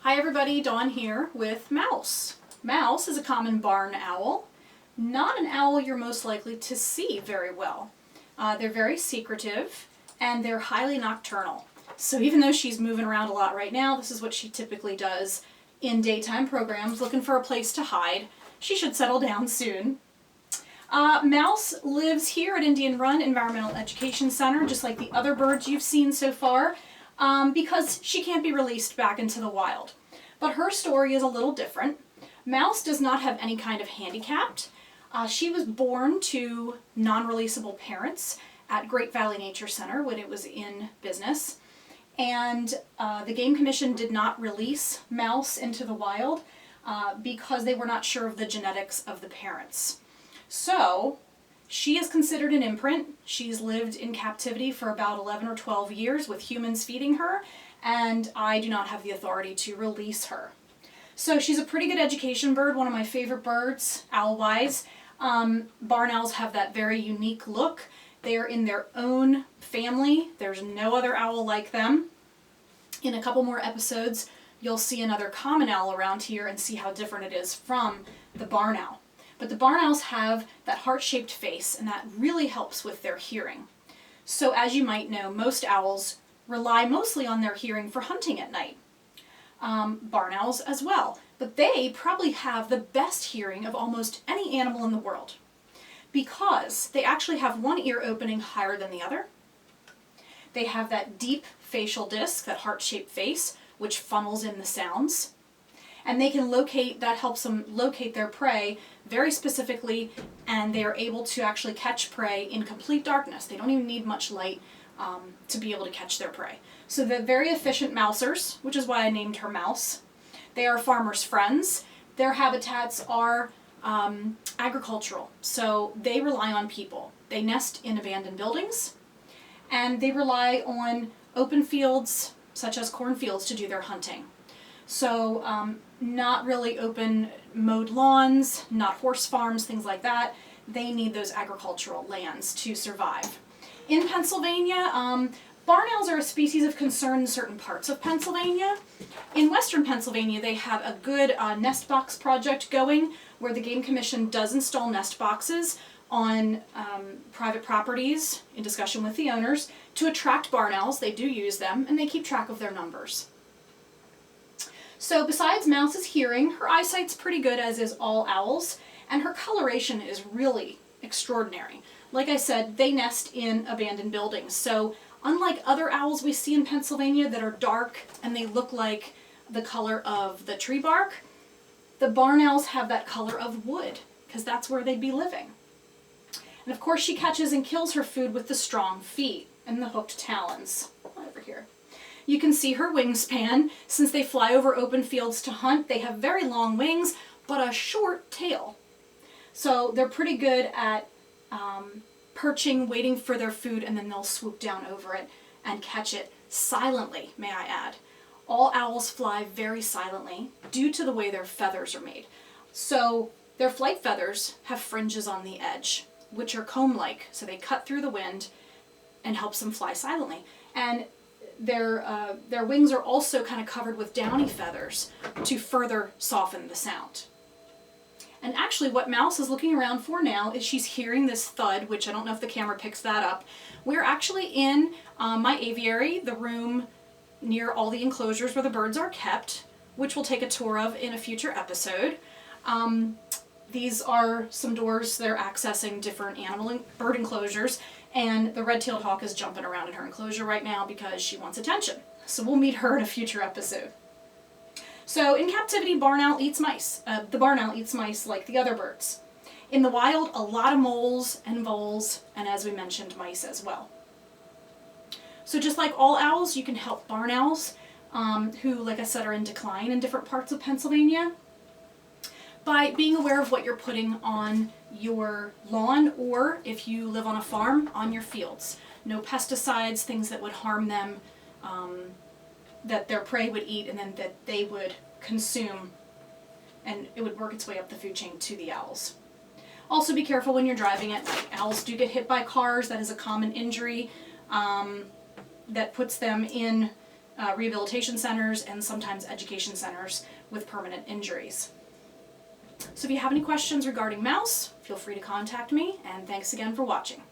Hi everybody, Dawn here with Mouse. Mouse is a common barn owl, not an owl you're most likely to see very well. They're very secretive and they're highly nocturnal. So even though she's moving around a lot right now, this is what she typically does in daytime programs, looking for a place to hide. She should settle down soon. Mouse lives here at Indian Run Environmental Education Center, just like the other birds you've seen so far, because she can't be released back into the wild. But her story is a little different. Mouse does not have any kind of handicap. She was born to non-releasable parents at Great Valley Nature Center when it was in business. And the Game Commission did not release Mouse into the wild because they were not sure of the genetics of the parents. So she is considered an imprint. She's lived in captivity for about 11 or 12 years with humans feeding her, and I do not have the authority to release her. So she's a pretty good education bird, one of my favorite birds, owl-wise. Barn owls have that very unique look. They are in their own family. There's no other owl like them. In a couple more episodes, you'll see another common owl around here and see how different it is from the barn owl. But the barn owls have that heart-shaped face, and that really helps with their hearing. So as you might know, most owls rely mostly on their hearing for hunting at night. Barn owls as well. But they probably have the best hearing of almost any animal in the world because they actually have one ear opening higher than the other. They have that deep facial disc, that heart-shaped face, which funnels in the sounds. And they can locate, that helps them locate their prey very specifically, and they are able to actually catch prey in complete darkness. They don't even need much light to be able to catch their prey. So they're very efficient mousers, which is why I named her Mouse. They are farmers' friends. Their habitats are agricultural, so they rely on people. They nest in abandoned buildings, and they rely on open fields, such as cornfields, to do their hunting. So not really open mowed lawns, not horse farms, things like that. They need those agricultural lands to survive. In Pennsylvania, barn owls are a species of concern in certain parts of Pennsylvania. In western Pennsylvania, they have a good nest box project going where the Game Commission does install nest boxes on private properties in discussion with the owners to attract barn owls. They do use them, and they keep track of their numbers. So besides Mouse's hearing, her eyesight's pretty good, as is all owls, and her coloration is really extraordinary. Like I said, they nest in abandoned buildings, so unlike other owls we see in Pennsylvania that are dark and they look like the color of the tree bark, the barn owls have that color of wood, because that's where they'd be living. And of course she catches and kills her food with the strong feet and the hooked talons. Over here. You can see her wingspan. Since they fly over open fields to hunt, they have very long wings, but a short tail. So they're pretty good at perching, waiting for their food, and then they'll swoop down over it and catch it silently, may I add. All owls fly very silently due to the way their feathers are made. So their flight feathers have fringes on the edge, which are comb-like, so they cut through the wind and helps them fly silently. And their wings are also kind of covered with downy feathers to further soften the sound. And actually what Mouse is looking around for now is she's hearing this thud, which I don't know if the camera picks that up. We're actually in my aviary, the room near all the enclosures where the birds are kept, which we'll take a tour of in a future episode. These are some doors that are accessing different bird enclosures, and the red-tailed hawk is jumping around in her enclosure right now because she wants attention. So we'll meet her in a future episode. So in captivity, the barn owl eats mice like the other birds. In the wild, a lot of moles and voles, and as we mentioned, mice as well. So just like all owls, you can help barn owls who, like I said, are in decline in different parts of Pennsylvania by being aware of what you're putting on your lawn, or if you live on a farm, on your fields. No pesticides, things that would harm them, that their prey would eat and then that they would consume, and it would work its way up the food chain to the owls. Also be careful when you're driving at night. Owls do get hit by cars. That is a common injury that puts them in rehabilitation centers and sometimes education centers with permanent injuries. So if you have any questions regarding mouse, feel free to contact me, and thanks again for watching.